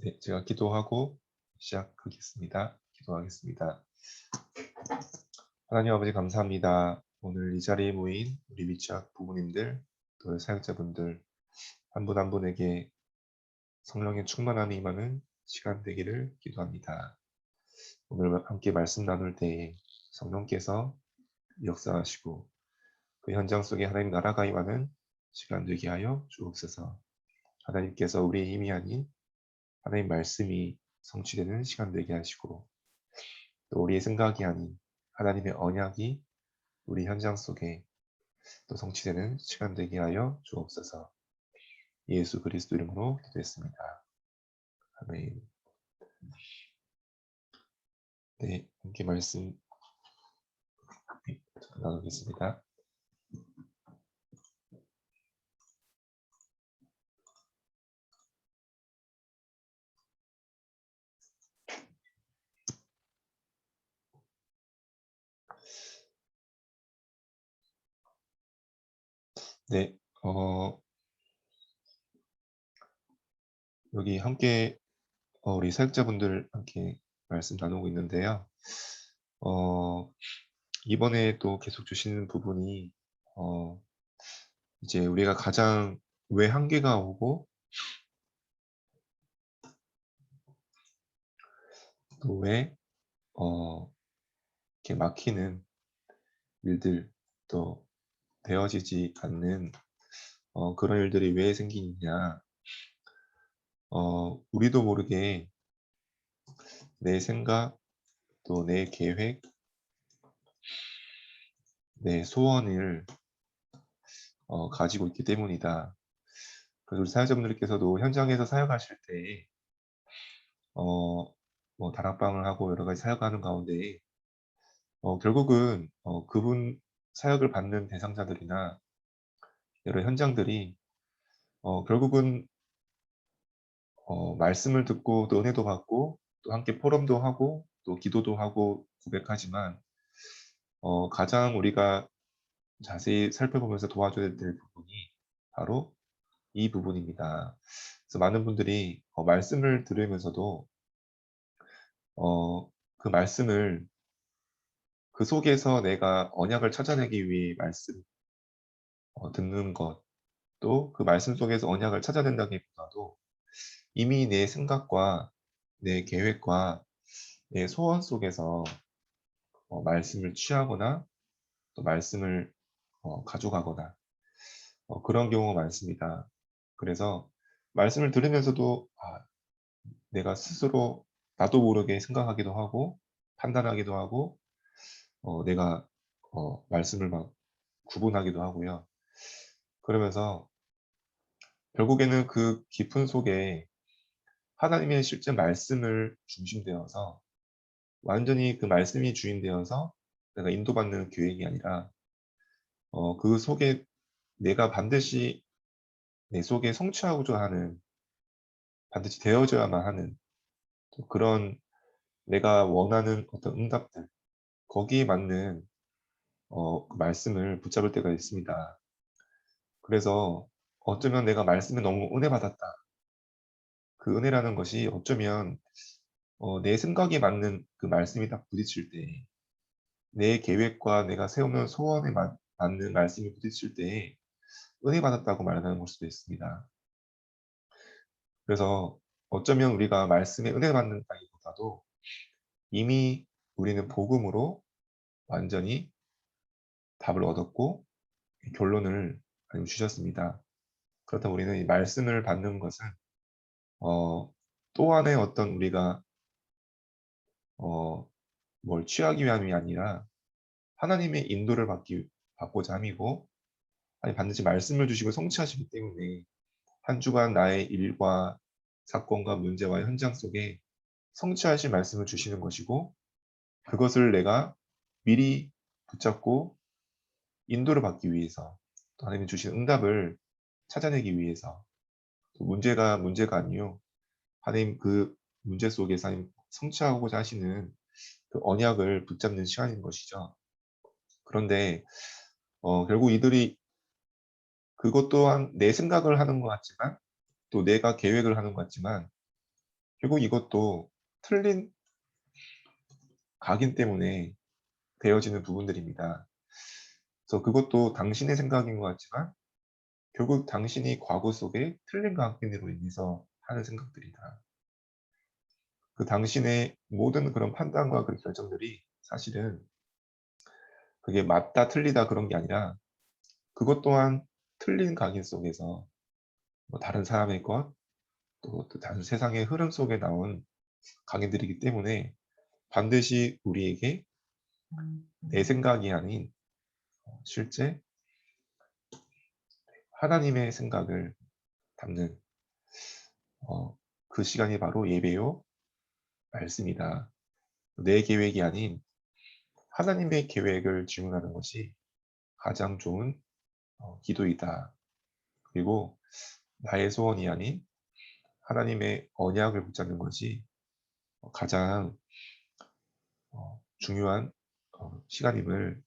네, 제가 기도하고 시작하겠습니다. 기도하겠습니다. 하나님 아버지 감사합니다. 오늘 이 자리에 모인 우리 미취학 부모님들, 또 사역자분들 한 분 한 분에게 성령의 충만함이 임하는 시간 되기를 기도합니다. 오늘 함께 말씀 나눌 때에 성령께서 역사하시고 그 현장 속에 하나님 나라가 임하는 시간 되게 하여 주옵소서. 하나님께서 우리의 힘이 아닌 하나님 말씀이 성취되는 시간 되게 하시고 또 우리의 생각이 아닌 하나님의 언약이 우리 현장 속에 또 성취되는 시간 되게 하여 주옵소서. 예수 그리스도 이름으로 기도했습니다. 아멘. 네, 함께 말씀 나누겠습니다. 네, 여기 함께 우리 사역자분들 함께 말씀 나누고 있는데요. 이번에 또 계속 주시는 부분이 이제 우리가 가장 왜 한계가 오고 또 왜 이렇게 막히는 일들 또 되어지지 않는 그런 일들이 왜 생기느냐. 우리도 모르게 내 생각 또 내 계획, 내 소원을 가지고 있기 때문이다. 그래서 우리 사회자분들께서도 현장에서 사역하실 때 뭐 다락방을 하고 여러 가지 사역하는 가운데 결국은 그분 사역을 받는 대상자들이나 여러 현장들이 결국은 말씀을 듣고 또 은혜도 받고 또 함께 포럼도 하고 또 기도도 하고 고백하지만 가장 우리가 자세히 살펴보면서 도와줘야 될 부분이 바로 이 부분입니다. 그래서 많은 분들이 말씀을 들으면서도 그 말씀을 그 속에서 내가 언약을 찾아내기 위해 말씀 듣는 것, 또 그 말씀 속에서 언약을 찾아낸다기보다도 이미 내 생각과 내 계획과 내 소원 속에서 말씀을 취하거나 또 말씀을 가져가거나 그런 경우가 많습니다. 그래서 말씀을 들으면서도 내가 스스로 나도 모르게 생각하기도 하고 판단하기도 하고 내가 말씀을 막 구분하기도 하고요. 그러면서 결국에는 그 깊은 속에 하나님의 실제 말씀을 중심되어서 완전히 그 말씀이 주인 되어서 내가 인도받는 계획이 아니라 그 속에 내가 반드시 내 속에 성취하고자 하는 반드시 되어져야만 하는 또 그런 내가 원하는 어떤 응답들 거기에 맞는 그 말씀을 붙잡을 때가 있습니다. 그래서 어쩌면 내가 말씀에 너무 은혜 받았다. 그 은혜라는 것이 어쩌면 내 생각에 맞는 그 말씀이 딱 부딪힐 때 내 계획과 내가 세우는 소원에 맞는 말씀이 부딪힐 때에 은혜 받았다고 말하는 걸 수도 있습니다. 그래서 어쩌면 우리가 말씀에 은혜 받는다기보다도 이미 우리는 복음으로 완전히 답을 얻었고 결론을 하나님 주셨습니다. 그렇다면 우리는 이 말씀을 받는 것은 또 하나의 어떤 우리가 뭘 취하기 위함이 아니라 하나님의 인도를 받고자 함이고 아니 반드시 말씀을 주시고 성취하시기 때문에 한 주간 나의 일과 사건과 문제와 현장 속에 성취하실 말씀을 주시는 것이고 그것을 내가 미리 붙잡고 인도를 받기 위해서 또 하나님이 주신 응답을 찾아내기 위해서 또 문제가 아니요 하나님 그 문제 속에서 하나님 성취하고자 하시는 그 언약을 붙잡는 시간인 것이죠. 그런데 결국 이들이 그것 또한 내 생각을 하는 것 같지만 또 내가 계획을 하는 것 같지만 결국 이것도 틀린 각인 때문에 되어지는 부분들입니다. 그래서 그것도 당신의 생각인 것 같지만 결국 당신이 과거 속에 틀린 각인으로 인해서 하는 생각들이다. 그 당신의 모든 그런 판단과 그 결정들이 사실은 그게 맞다 틀리다 그런 게 아니라 그것 또한 틀린 각인 속에서 뭐 다른 사람의 것, 또 다른 세상의 흐름 속에 나온 각인들이기 때문에 반드시 우리에게 내 생각이 아닌 실제 하나님의 생각을 담는 그 시간이 바로 예배요 말씀이다. 내 계획이 아닌 하나님의 계획을 질문하는 것이 가장 좋은 기도이다. 그리고 나의 소원이 아닌 하나님의 언약을 붙잡는 것이 가장 중요한 시간임을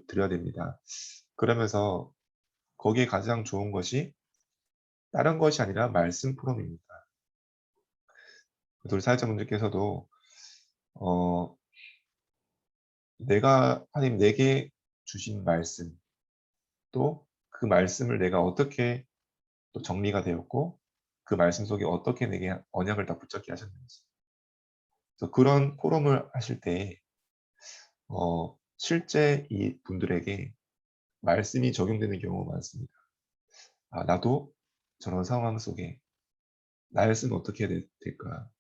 드려야 됩니다. 그러면서 거기에 가장 좋은 것이 다른 것이 아니라 말씀 포럼입니다. 우리 사역자분들께서도 어, 내가 하나님 내게 주신 말씀, 또 그 말씀을 내가 어떻게 또 정리가 되었고 그 말씀 속에 어떻게 내게 언약을 다 붙잡게 하셨는지, 그래서 그런 포럼을 하실 때 실제 이 분들에게 말씀이 적용되는 경우가 많습니다. 아, 나도 저런 상황 속에 나였으면 어떻게 해야 될까?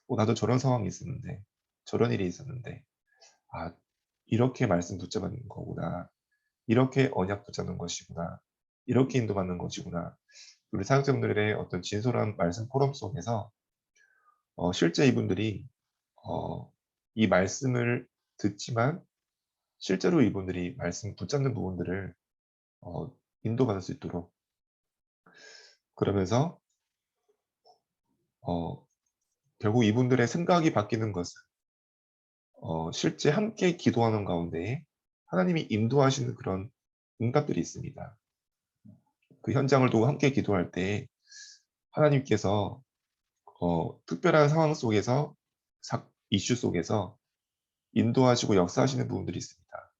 나도 저런 상황이 있었는데, 저런 일이 있었는데, 아, 이렇게 말씀 붙잡는 거구나. 이렇게 언약 붙잡는 것이구나. 이렇게 인도받는 것이구나. 우리 사역자분들의 어떤 진솔한 말씀 포럼 속에서 실제 이분들이 이 말씀을 듣지만 실제로 이분들이 말씀 붙잡는 부분들을 인도받을 수 있도록, 그러면서 어, 결국 이분들의 생각이 바뀌는 것은 실제 함께 기도하는 가운데에 하나님이 인도하시는 그런 응답들이 있습니다. 그 현장을 두고 함께 기도할 때 하나님께서 특별한 상황 속에서 이슈 속에서 인도하시고 역사하시는 부분들이 있습니다.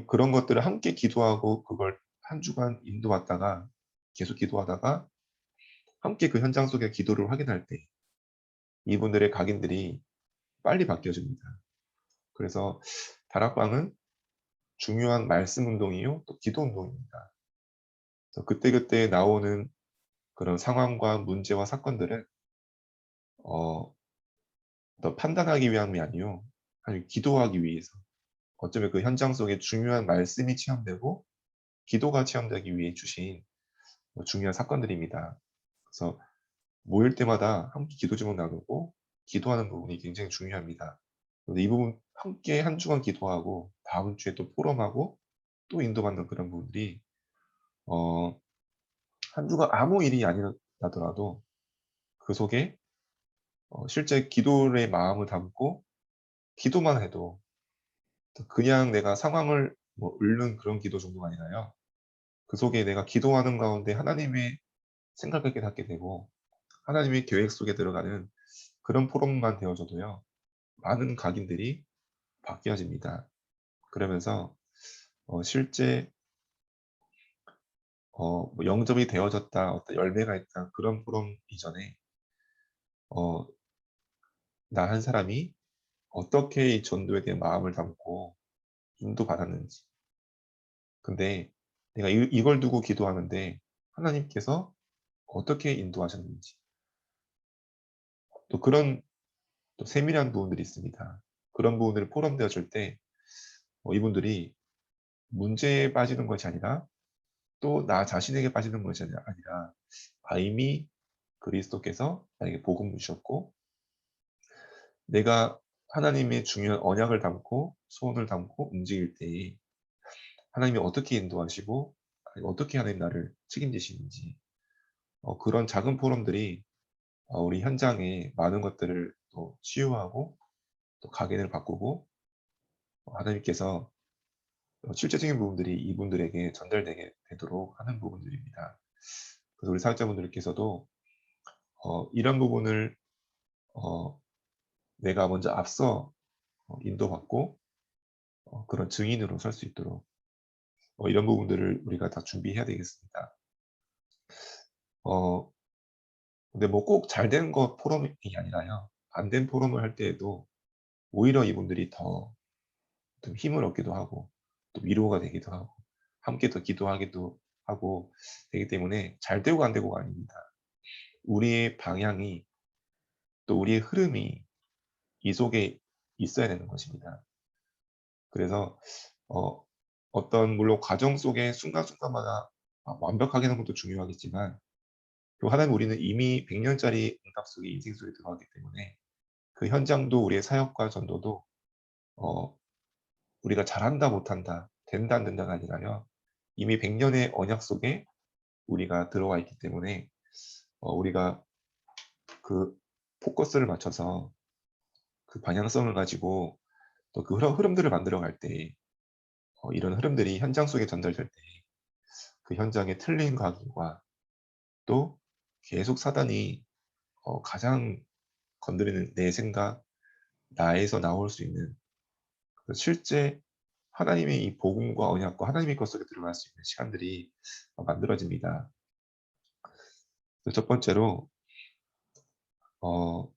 그런 것들을 함께 기도하고 그걸 한 주간 인도받다가 계속 기도하다가 함께 그 현장 속의 기도를 확인할 때 이분들의 각인들이 빨리 바뀌어집니다. 그래서 다락방은 중요한 말씀 운동이요, 또 기도 운동입니다. 그래서 그때그때 나오는 그런 상황과 문제와 사건들은 더 판단하기 위함이 아니요, 아니 기도하기 위해서, 어쩌면 그 현장 속에 중요한 말씀이 체험되고 기도가 체험되기 위해 주신 중요한 사건들입니다. 그래서 모일 때마다 함께 기도 제목 나누고 기도하는 부분이 굉장히 중요합니다. 근데 이 부분 함께 한 주간 기도하고 다음 주에 또 포럼하고 또 인도받는 그런 부분들이 어, 한 주간 아무 일이 아니라더라도 그 속에 실제 기도의 마음을 담고 기도만 해도, 그냥 내가 상황을 뭐 읊는 그런 기도 정도가 아니라요, 그 속에 내가 기도하는 가운데 하나님의 생각을 깨닫게 되고 하나님의 계획 속에 들어가는 그런 포럼만 되어져도요, 많은 각인들이 바뀌어집니다. 그러면서 실제 뭐 영접이 되어졌다, 어떤 열매가 있다 그런 포럼 이전에 나 한 사람이 어떻게 이 전도에 대한 마음을 담고 인도받았는지, 근데 내가 이걸 두고 기도하는데 하나님께서 어떻게 인도하셨는지, 또 그런 또 세밀한 부분들이 있습니다. 그런 부분들이 포럼되어질 때 이분들이 문제에 빠지는 것이 아니라 또 나 자신에게 빠지는 것이 아니라 이미 그리스도께서 나에게 복음을 주셨고 내가 하나님의 중요한 언약을 담고 소원을 담고 움직일 때에 하나님이 어떻게 인도하시고 어떻게 하나님 나를 책임지시는지, 그런 작은 포럼들이 우리 현장에 많은 것들을 또 치유하고 또 각인을 바꾸고 하나님께서 실제적인 부분들이 이분들에게 전달되게 되도록 하는 부분들입니다. 그래서 우리 사역자분들께서도 이런 부분을 내가 먼저 앞서 인도받고 그런 증인으로 설 수 있도록 이런 부분들을 우리가 다 준비해야 되겠습니다. 근데 뭐 꼭 잘 된 것 포럼이 아니라요. 안 된 포럼을 할 때에도 오히려 이분들이 더 좀 힘을 얻기도 하고 또 위로가 되기도 하고 함께 더 기도하기도 하고 되기 때문에 잘 되고 안 되고가 아닙니다. 우리의 방향이 또 우리의 흐름이 이 속에 있어야 되는 것입니다. 그래서 어 어떤 물론 과정 속의 순간순간마다 완벽하게 하는 것도 중요하겠지만 또 하나는 우리는 이미 100 년짜리 응답 속에 인생 속에 들어가기 때문에 그 현장도 우리의 사역과 전도도 어 우리가 잘한다 못한다, 된다 안 된다가 아니라요. 이미 100 년의 언약 속에 우리가 들어와 있기 때문에 우리가 그 포커스를 맞춰서 그 방향성을 가지고 또 그 흐름들을 만들어 갈 때 이런 흐름들이 현장 속에 전달될 때 그 현장의 틀린 각인과 또 계속 사단이 가장 건드리는 내 생각, 나에서 나올 수 있는 실제 하나님의 이 복음과 언약과 하나님의 것 속에 들어갈 수 있는 시간들이 만들어집니다. 첫 번째로 어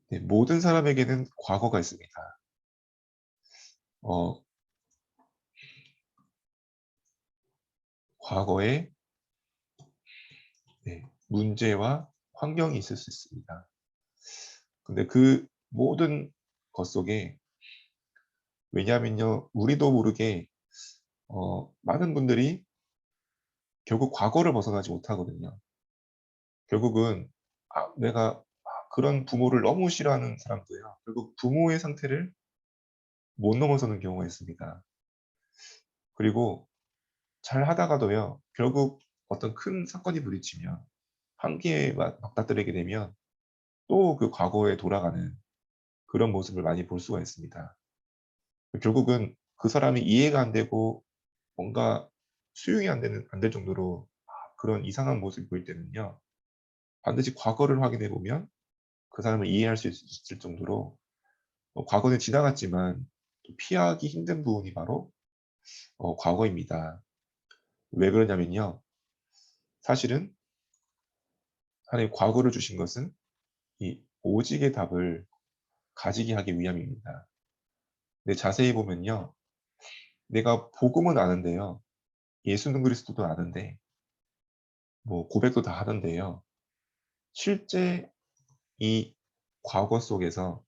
네, 모든 사람에게는 과거가 있습니다. 어 과거에 네, 문제와 환경이 있을 수 있습니다. 근데 그 모든 것 속에 왜냐하면요. 우리도 모르게 많은 분들이 결국 과거를 벗어나지 못하거든요. 결국은 내가 그런 부모를 너무 싫어하는 사람도요. 결국 부모의 상태를 못 넘어서는 경우가 있습니다. 그리고 잘하다가도요. 결국 어떤 큰 사건이 부딪히면 한계에 맞닥뜨리게 되면 또 그 과거에 돌아가는 그런 모습을 많이 볼 수가 있습니다. 결국은 그 사람이 이해가 안 되고 뭔가 수용이 안 될 정도로 그런 이상한 모습을 보일 때는요. 반드시 과거를 확인해 보면 그 사람을 이해할 수 있을 정도로 과거는 지나갔지만 또 피하기 힘든 부분이 바로 과거입니다. 왜 그러냐면요. 사실은 하나님 과거를 주신 것은 이 오직의 답을 가지게 하기 위함입니다. 근데 자세히 보면요. 내가 복음은 아는데요. 예수는 그리스도도 아는데 뭐 고백도 다 하는데요. 실제 이 과거 속에서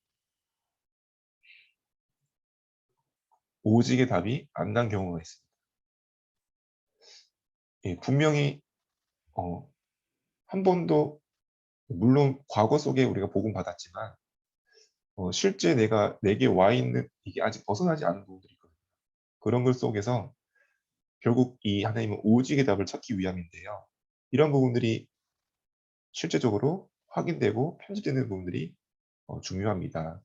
오직의 답이 안 난 경우가 있습니다. 예, 분명히 어 한 번도 물론 과거 속에 우리가 복음 받았지만 실제 내게 와 있는 이게 아직 벗어나지 않은 부분들이 있거든요. 그런 것 속에서 결국 이 하나님은 오직의 답을 찾기 위함인데요. 이런 부분들이 실제적으로 확인되고 편집되는 부분들이 중요합니다.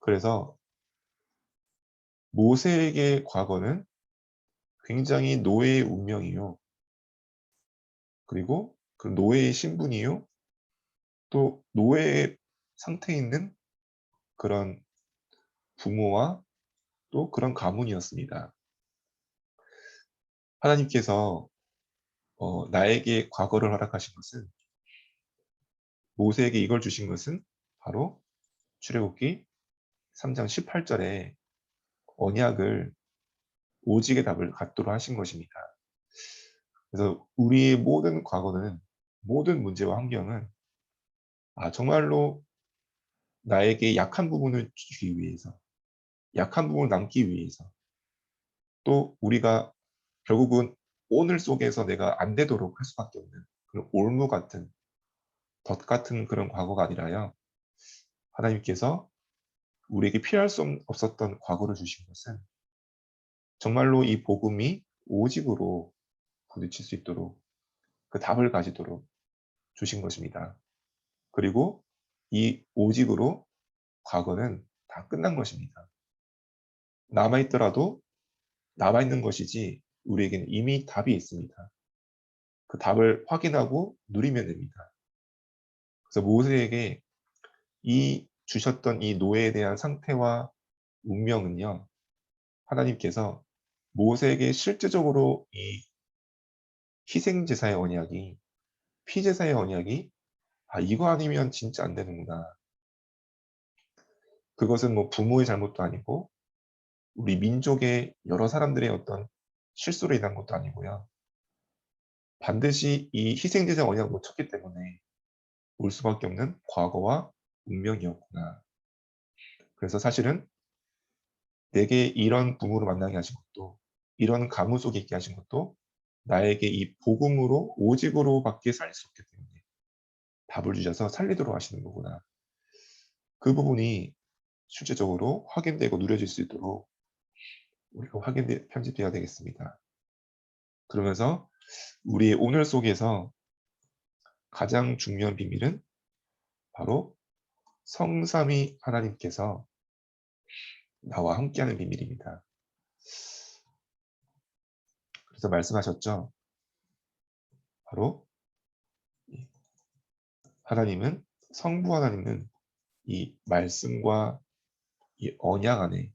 그래서 모세에게 과거는 굉장히 노예의 운명이요. 그리고 그 노예의 신분이요. 또 노예의 상태에 있는 그런 부모와 또 그런 가문이었습니다. 하나님께서 나에게 과거를 허락하신 것은 모세에게 이걸 주신 것은 바로 출애굽기 3장 18 절에 언약을 오직의 답을 갖도록 하신 것입니다. 그래서 우리의 모든 과거는 모든 문제와 환경은 정말로 나에게 약한 부분을 주기 위해서 약한 부분을 남기 위해서 또 우리가 결국은 오늘 속에서 내가 안 되도록 할 수밖에 없는 그런 올무 같은 덫 같은 그런 과거가 아니라요. 하나님께서 우리에게 피할 수 없었던 과거를 주신 것은 정말로 이 복음이 오직으로 부딪힐 수 있도록 그 답을 가지도록 주신 것입니다. 그리고 이 오직으로 과거는 다 끝난 것입니다. 남아 있더라도 남아 있는 것이지 우리에게는 이미 답이 있습니다. 그 답을 확인하고 누리면 됩니다. 그래서 모세에게 이 주셨던 이 노예에 대한 상태와 운명은요, 하나님께서 모세에게 실제적으로 이 희생제사의 언약이, 피제사의 언약이, 아, 이거 아니면 진짜 안 되는구나. 그것은 뭐 부모의 잘못도 아니고 우리 민족의 여러 사람들의 어떤 실수로 인한 것도 아니고요. 반드시 이 희생제사 언약을 못 쳤기 때문에 올 수밖에 없는 과거와 운명이었구나. 그래서 사실은 내게 이런 부모를 만나게 하신 것도, 이런 가문 속에 있게 하신 것도 나에게 이 복음으로 오직으로밖에 살 수 없기 때문에 답을 주셔서 살리도록 하시는 거구나. 그 부분이 실제적으로 확인되고 누려질 수 있도록 우리가 편집해야 되겠습니다. 그러면서 우리의 오늘 속에서 가장 중요한 비밀은 바로 성삼위 하나님께서 나와 함께하는 비밀입니다. 그래서 말씀하셨죠. 바로 하나님은, 성부 하나님은 이 말씀과 이 언약 안에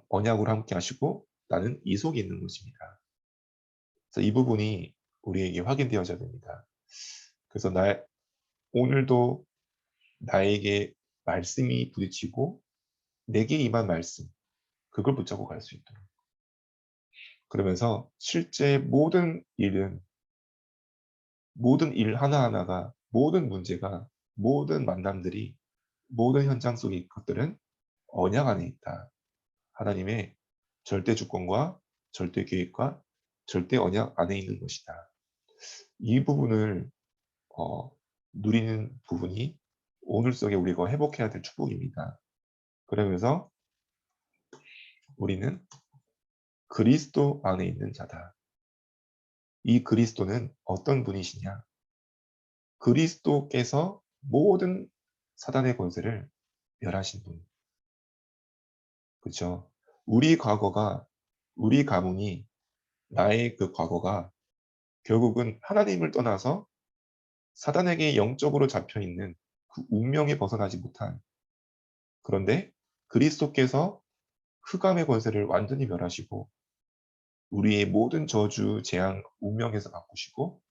언약으로 함께 하시고 나는 이 속에 있는 것입니다. 그래서 이 부분이 우리에게 확인되어져야 됩니다. 그래서 오늘도 나에게 말씀이 부딪히고 내게 임한 말씀, 그걸 붙잡고 갈 수 있도록. 그러면서 실제 모든 일은, 모든 일 하나하나가, 모든 문제가, 모든 만남들이, 모든 현장 속의 것들은 언약 안에 있다. 하나님의 절대 주권과 절대 계획과 절대 언약 안에 있는 것이다. 이 부분을 누리는 부분이 오늘 속에 우리가 회복해야 될 축복입니다. 그러면서 우리는 그리스도 안에 있는 자다. 이 그리스도는 어떤 분이시냐? 그리스도께서 모든 사단의 권세를 멸하신 분. 그렇죠? 우리 과거가, 우리 가문이, 나의 그 과거가 결국은 하나님을 떠나서 사단에게 영적으로 잡혀 있는 그 운명에 벗어나지 못한, 그런데 그리스도께서 흑암의 권세를 완전히 멸하시고 우리의 모든 저주, 재앙, 운명에서 바꾸시고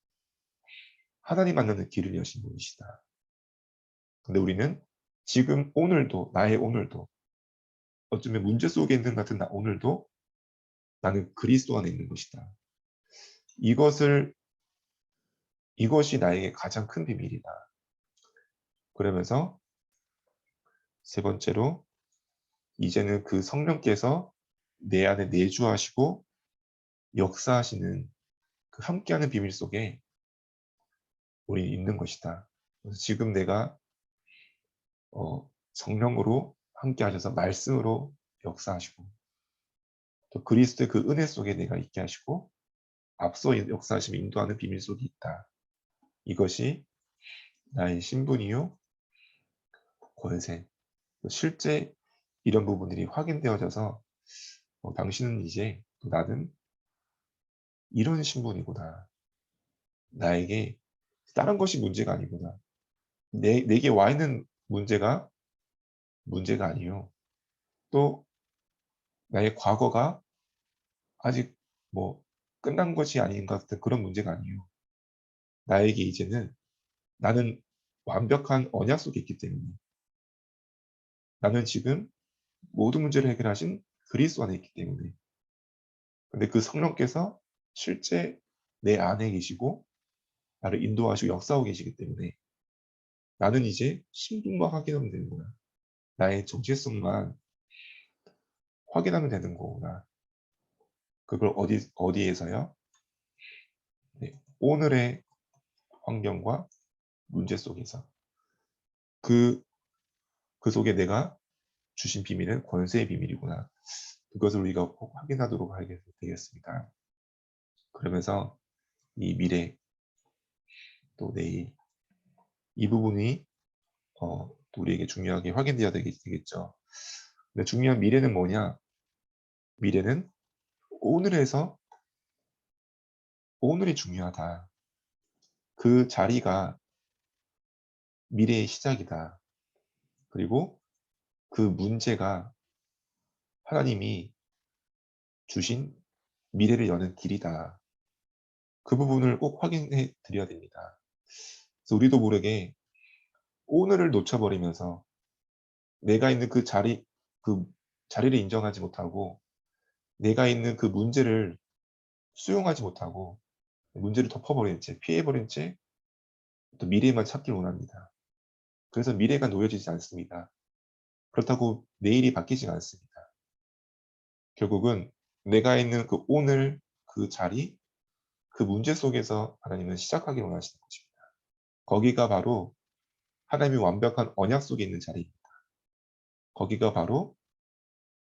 하나님 만나는 길을 여신 분이시다. 근데 우리는 지금 오늘도, 나의 오늘도, 어쩌면 문제 속에 있는 같은 나 오늘도 나는 그리스도 안에 있는 것이다. 이것이 나에게 가장 큰 비밀이다. 그러면서 세 번째로, 이제는 그 성령께서 내 안에 내주하시고 역사하시는 그 함께하는 비밀 속에 우리 있는 것이다. 그래서 지금 내가 성령으로 함께 하셔서 말씀으로 역사하시고 또 그리스도의 그 은혜 속에 내가 있게 하시고 앞서 역사하시며 인도하는 비밀 속에 있다. 이것이 나의 신분이요 권세. 실제 이런 부분들이 확인되어져서 당신은 이제 나는 이런 신분이구나. 나에게 다른 것이 문제가 아니구나. 내게 와 있는 문제가 아니요. 또 나의 과거가 아직 뭐 끝난 것이 아닌 것 같은 그런 문제가 아니요. 나에게 이제는 나는 완벽한 언약 속에 있기 때문에 나는 지금 모든 문제를 해결하신 그리스도 안에 있기 때문에 근데 그 성령께서 실제 내 안에 계시고 나를 인도하시고 역사하고 계시기 때문에 나는 이제 신분만 확인하면 되는 거야. 나의 정체성만 확인하면 되는 거구나. 그걸 어디에서요? 네, 오늘의 환경과 문제 속에서 그 속에 내가 주신 비밀은 권세의 비밀이구나. 그것을 우리가 꼭 확인하도록 하게 되겠습니다. 그러면서 이 미래 또 내일 이 부분이 또 우리에게 중요하게 확인되어야 되겠죠. 근데 중요한 미래는 뭐냐? 미래는 오늘에서 오늘이 중요하다. 그 자리가 미래의 시작이다. 그리고 그 문제가 하나님이 주신 미래를 여는 길이다. 그 부분을 꼭 확인해 드려야 됩니다. 그래서 우리도 모르게 오늘을 놓쳐버리면서 내가 있는 그 자리를 인정하지 못하고 내가 있는 그 문제를 수용하지 못하고 문제를 덮어버린 채 피해버린 채 또 미래만 찾길 원합니다. 그래서 미래가 놓여지지 않습니다. 그렇다고 내일이 바뀌지가 않습니다. 결국은 내가 있는 그 오늘 그 자리, 그 문제 속에서 하나님은 시작하길 원하시는 것입니다. 거기가 바로 하나님의 완벽한 언약 속에 있는 자리입니다. 거기가 바로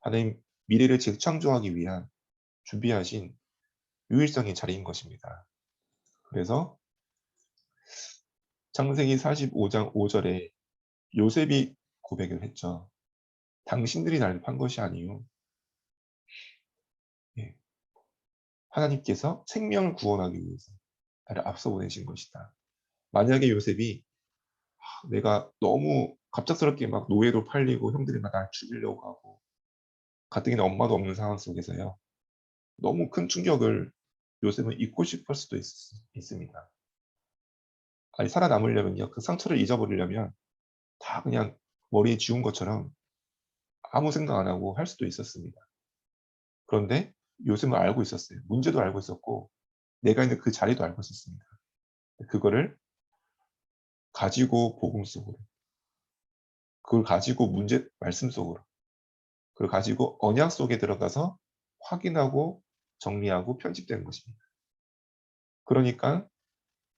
하나님 미래를 재창조하기 위한 준비하신 유일성의 자리인 것입니다. 그래서 창세기 45장 5절에 요셉이 고백을 했죠. 당신들이 나를 판 것이 아니요 예, 하나님께서 생명을 구원하기 위해서 나를 앞서 보내신 것이다. 만약에 요셉이 내가 너무 갑작스럽게 막 노예로 팔리고 형들이 막 날 죽이려고 하고 가뜩이나 엄마도 없는 상황 속에서요. 너무 큰 충격을 요셉은 잊고 싶을 수도 있습니다. 아니 살아남으려면요. 그 상처를 잊어버리려면 다 그냥 머리에 지운 것처럼 아무 생각 안 하고 할 수도 있었습니다. 그런데 요셉은 알고 있었어요. 문제도 알고 있었고 내가 있는 그 자리도 알고 있었습니다. 그거를 가지고 복음 속으로, 그걸 가지고 문제 말씀 속으로, 그걸 가지고 언약 속에 들어가서 확인하고 정리하고 편집되는 것입니다. 그러니까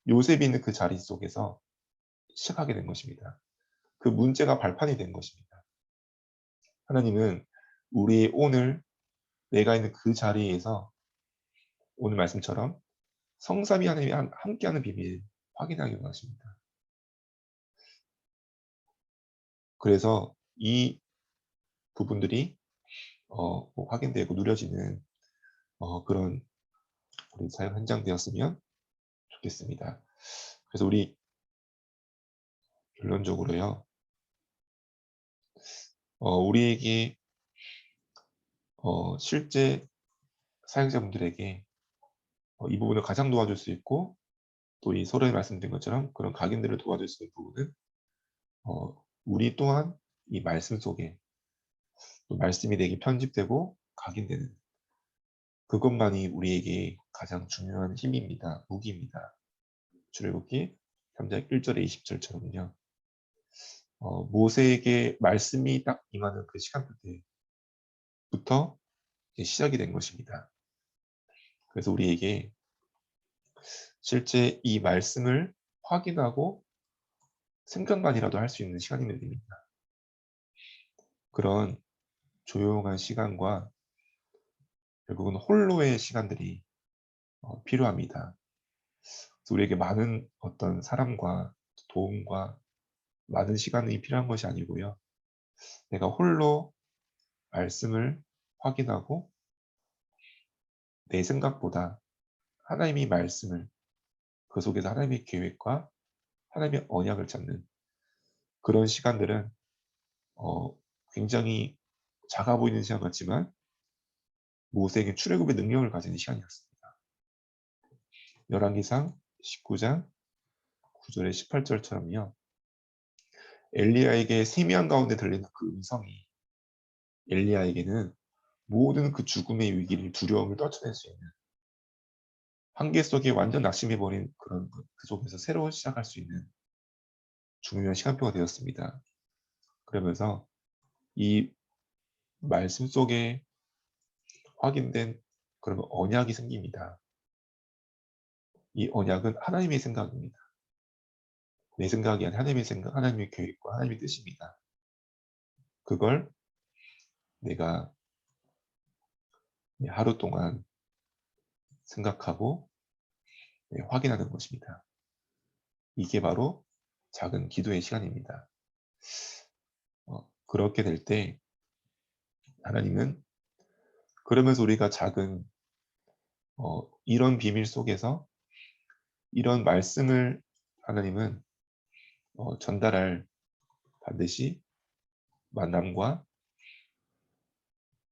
요셉이 있는 그 자리 속에서 시작하게 된 것입니다. 그 문제가 발판이 된 것입니다. 하나님은 우리의 오늘 내가 있는 그 자리에서 오늘 말씀처럼 성삼위 하나님이 함께하는 비밀 확인하기 원하십니다. 그래서 이 부분들이 확인되고 누려지는 그런 우리 사역 현장 되었으면 좋겠습니다. 그래서 우리 결론적으로요. 우리에게 실제 사용자분들에게 이 부분을 가장 도와줄 수 있고 또 이 서로에 말씀드린 것처럼 그런 각인들을 도와줄 수 있는 부분은 우리 또한 이 말씀 속에 또 말씀이 내게 편집되고 각인되는 그것만이 우리에게 가장 중요한 힘입니다. 무기입니다. 출애굽기 3장 1절에 20절처럼요. 모세에게 말씀이 딱 임하는 그 시간부터 시작이 된 것입니다. 그래서 우리에게 실제 이 말씀을 확인하고 생각만이라도 할 수 있는 시간이면 됩니다. 그런 조용한 시간과 결국은 홀로의 시간들이 필요합니다. 그래서 우리에게 많은 어떤 사람과 도움과 많은 시간이 필요한 것이 아니고요. 내가 홀로 말씀을 확인하고 내 생각보다 하나님의 말씀을 그 속에서 하나님의 계획과 하나님의 언약을 찾는 그런 시간들은 어, 굉장히 작아 보이는 시간 같지만 모세에게 출애굽의 능력을 가지는 시간이었습니다. 열왕기상 19장 9절에 18절처럼요. 엘리야에게 세미한 가운데 들리는 그 음성이 엘리야에게는 모든 그 죽음의 위기를 두려움을 떨쳐낼 수 있는 한계 속에 완전 낙심해버린 그런 그 속에서 새로 시작할 수 있는 중요한 시간표가 되었습니다. 그러면서 이 말씀 속에 확인된 그런 언약이 생깁니다. 이 언약은 하나님의 생각입니다. 내 생각이 아닌 하나님의 생각, 하나님의 계획과 하나님의 뜻입니다. 그걸 내가 하루 동안 생각하고 확인하는 것입니다. 이게 바로 작은 기도의 시간입니다. 그렇게 될 때 하나님은 그러면서 우리가 작은 이런 비밀 속에서 이런 말씀을 하나님은 전달할 반드시 만남과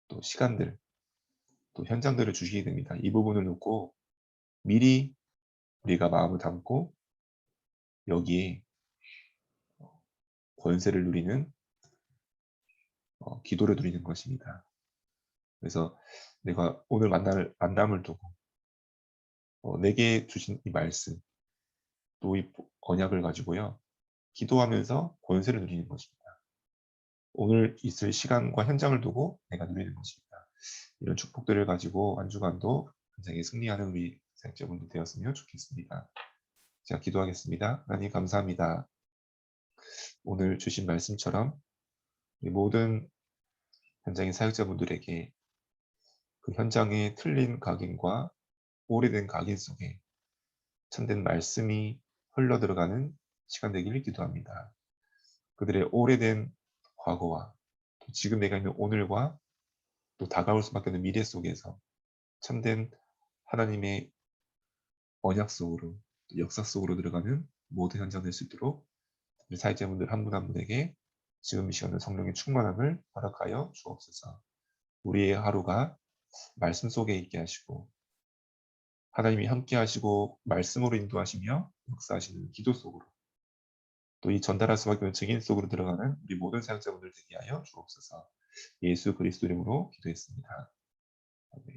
또 시간들, 또 현장들을 주시게 됩니다. 이 부분을 놓고 미리 우리가 마음을 담고 여기에 권세를 누리는 기도를 누리는 것입니다. 그래서 내가 오늘 만남을 두고 내게 주신 이 말씀, 또 이 언약을 가지고요, 기도하면서 권세를 누리는 것입니다. 오늘 있을 시간과 현장을 두고 내가 누리는 것입니다. 이런 축복들을 가지고 한 주간도 굉장히 승리하는 우리 사역자분들 되었으면 좋겠습니다. 제가 기도하겠습니다. 하나님 감사합니다. 오늘 주신 말씀처럼 우리 모든 현장의 사역자분들에게 그 현장의 틀린 각인과 오래된 각인 속에 참된 말씀이 흘러들어가는 시간 되기를 기도합니다. 그들의 오래된 과거와 또 지금 내가 있는 오늘과 또 다가올 수밖에 없는 미래 속에서 참된 하나님의 언약 속으로, 역사 속으로 들어가는 모든 현장 될 수 있도록 우리 사역자분들 한 분 한 분에게 지금 이 시간에 성령의 충만함을 허락하여 주옵소서. 우리의 하루가 말씀 속에 있게 하시고 하나님이 함께 하시고 말씀으로 인도하시며 역사하시는 기도 속으로 또 이 전달할 수밖에 없는 증인 속으로 들어가는 우리 모든 사역자분들 되게 하여 주옵소서. 예수 그리스도 이름으로 기도했습니다.